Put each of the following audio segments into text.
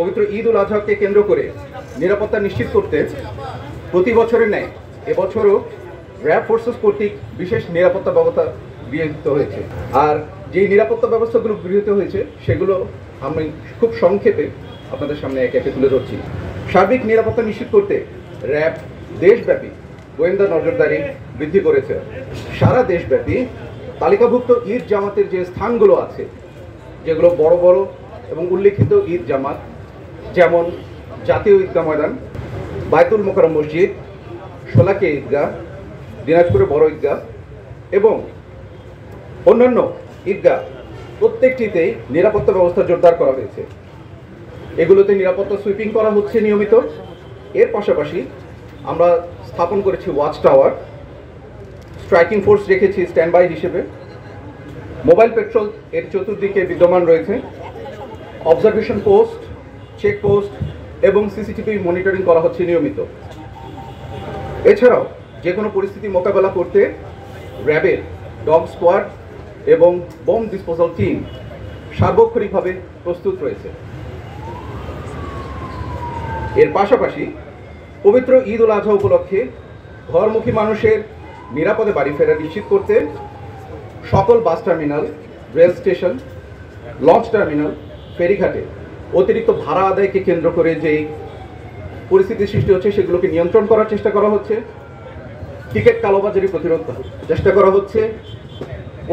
পবিত্র ঈদ উল আজহাকে কেন্দ্র করে নিরাপত্তা নিশ্চিত করতে প্রতি বছরের ন্যায় এবছরও র্যাব ফোর্সেস কর্তৃক বিশেষ নিরাপত্তা ব্যবস্থা গৃহীত হয়েছে। আর যেই নিরাপত্তা ব্যবস্থাগুলো গৃহীত হয়েছে সেগুলো আমি খুব সংক্ষেপে আপনাদের সামনে একে একে তুলে ধরছি। সার্বিক নিরাপত্তা নিশ্চিত করতে র্যাব দেশব্যাপী গোয়েন্দা নজরদারি বৃদ্ধি করেছে। সারা দেশব্যাপী তালিকাভুক্ত ঈদ জামাতের যে স্থানগুলো আছে, যেগুলো বড় বড় এবং উল্লেখিত ঈদ জামাত, যেমন জাতীয় ঈদগাহ ময়দান, বায়তুল মোকাররম মসজিদ, শোলাকিয়া ঈদগাহ, দিনাজপুরের বড় ঈদগাহ এবং অন্যান্য ঈদগাহ, প্রত্যেকটিতেই নিরাপত্তা ব্যবস্থা জোরদার করা হয়েছে। এগুলোতে নিরাপত্তা সুইপিং করা হচ্ছে নিয়মিত। এর পাশাপাশি আমরা স্থাপন করেছি ওয়াচ টাওয়ার, স্ট্রাইকিং ফোর্স রেখেছি স্ট্যান্ড বাই হিসেবে, মোবাইল পেট্রোল এর চতুর্দিকে বিদ্যমান রয়েছে, অবজারভেশন পোস্ট, চেকপোস্ট এবং সিসিটিভি মনিটরিং করা হচ্ছে নিয়মিত। এছাড়াও যে কোনো পরিস্থিতি মোকাবেলা করতে র্যাবের ডগ স্কোয়াড এবং বোম ডিসপোজাল টিম সার্বক্ষণিকভাবে প্রস্তুত রয়েছে। এর পাশাপাশি পবিত্র ঈদ উল আজহা উপলক্ষে ঘরমুখী মানুষের নিরাপদে বাড়ি ফেরা নিশ্চিত করতে সকল bus terminal, rail station, launch terminal, ফেরিঘাটে অতিরিক্ত ভাড়া আদায়কে কেন্দ্র করে যেই পরিস্থিতি সৃষ্টি হচ্ছে সেগুলোকে নিয়ন্ত্রণ করার চেষ্টা করা হচ্ছে। টিকিট কালোবাজারি প্রতিরোধ চেষ্টা করা হচ্ছে।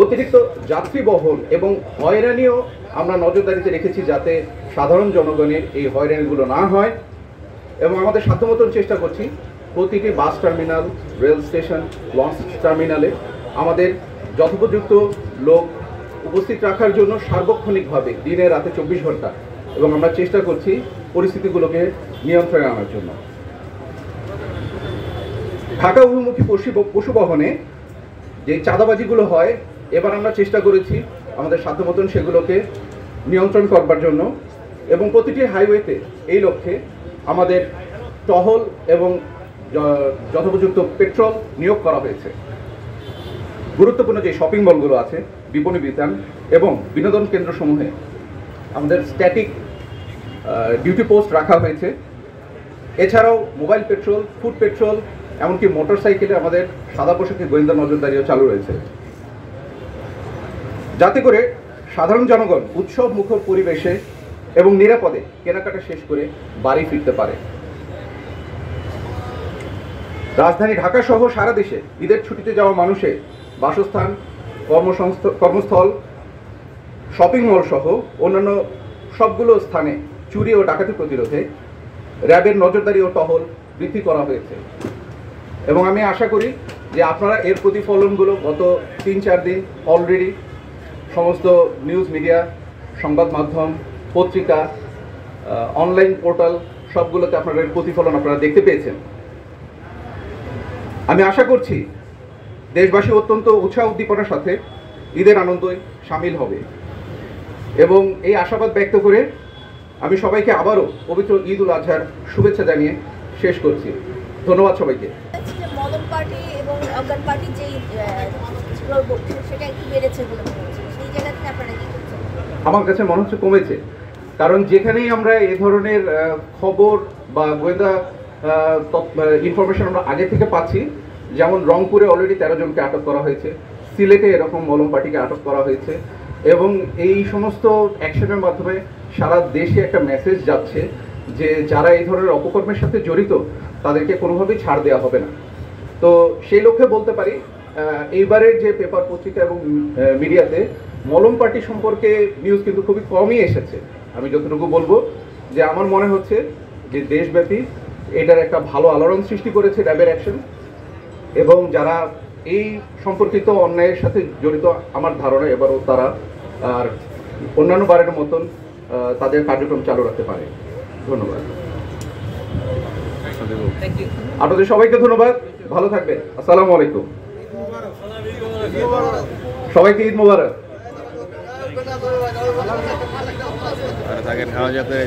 অতিরিক্ত যাত্রী বহন এবং হয়রানিও আমরা নজরদারিতে রেখেছি, যাতে সাধারণ জনগণের এই হয়রানিগুলো না হয়। এবং আমাদের সাধ্যমতন চেষ্টা করছি প্রতিটি বাস টার্মিনাল, রেল স্টেশন, লঞ্চ টার্মিনালে আমাদের যথোপযুক্ত লোক উপস্থিত রাখার জন্য সার্বক্ষণিকভাবে দিনে রাতে 24 ঘন্টা, এবং আমরা চেষ্টা করছি পরিস্থিতিগুলোকে নিয়ন্ত্রণে আনার জন্য। ঢাকা অভিমুখী পশু বহনে যে চাঁদাবাজিগুলো হয়, এবার আমরা চেষ্টা করেছি আমাদের সাধ্যমতন সেগুলোকে নিয়ন্ত্রণ করবার জন্য, এবং প্রতিটি হাইওয়েতে এই লক্ষ্যে আমাদের টহল এবং যথোপযুক্ত পেট্রোল নিয়োগ করা হয়েছে। গুরুত্বপূর্ণ যে শপিং মলগুলো আছে, বিপণী বিতান এবং বিনোদন কেন্দ্রসমূহে আমাদের স্ট্যাটিক ডিউটি পোস্ট রাখা হয়েছে। এছাড়াও মোবাইল পেট্রোল, ফুড পেট্রোল, এমনকি মোটর সাইকেলে আমাদের সাদা পোশাকে গোয়েন্দা নজরদারিও চালু রয়েছে, যাতে করে সাধারণ জনগণ উৎসব মুখর পরিবেশে এবং নিরাপদে কেনাকাটা শেষ করে বাড়ি ফিরতে পারে। রাজধানী ঢাকা সহ সারা দেশে ঈদের ছুটিতে যাওয়া মানুষের বাসস্থান, কর্মস্থল, শপিং মল সহ অন্যান্য সবগুলো স্থানে চুরি ও ডাকাতি প্রতিরোধে র্যাবের নজরদারি ও টহল বৃদ্ধি করা হয়েছে। এবং আমি আশা করি যে আপনারা এর প্রতিফলনগুলো গত 3-4 দিন অলরেডি সমস্ত নিউজ মিডিয়া, সংবাদ মাধ্যম, পত্রিকা, অনলাইন পোর্টাল সবগুলোতে আপনারা এর প্রতিফলন আপনারা দেখতে পেয়েছেন। আমি আশা করছি দেশবাসী অত্যন্ত উৎসাহ উদ্দীপনার সাথে ঈদের আনন্দে সামিল হবে, এবং এই আশাবাদ ব্যক্ত করে আমি সবাইকে আবারও পবিত্র ঈদ উল আজহার শুভেচ্ছা জানিয়ে শেষ করছি। ধন্যবাদ সবাইকে। আমার কাছে মনে হচ্ছে কমেছে, কারণ যেখানেই আমরা এ ধরনের খবর বা গোয়েন্দা ইনফরমেশন আমরা আগে থেকে পাচ্ছি, যেমন রংপুরে অলরেডি 13 জনকে আটক করা হয়েছে, সিলেটে এরকম মলম পার্টিকে আটক করা হয়েছে, এবং এই সমস্ত অ্যাকশনের মাধ্যমে সারা দেশে একটা মেসেজ যাচ্ছে যে যারা এই ধরনের অপকর্মের সাথে জড়িত তাদেরকে কোনোভাবেই ছাড় দেওয়া হবে না। তো সেই লক্ষ্যে বলতে পারি এইবারের যে পেপার, পত্রিকা এবং মিডিয়াতে মলম পার্টি সম্পর্কে নিউজ কিন্তু খুবই কমই এসেছে। আমি যতটুকু বলবো যে আমার মনে হচ্ছে যে দেশব্যাপী এটার একটা ভালো আলোড়ন সৃষ্টি করেছে র্যাবের অ্যাকশন, এবং যারা এই সম্পর্কিত অন্যায়ের সাথে জড়িত আমার ধারণা এবারও তারা আর অন্যান্য বারের মতন তাদের কার্যক্রম চালু রাখতে পারে। ধন্যবাদ আপনাদের সবাইকে, ধন্যবাদ, ভালো থাকবেন। আসসালামু আলাইকুম, সবাইকে ঈদ মোবারক। খাওয়া যাবে।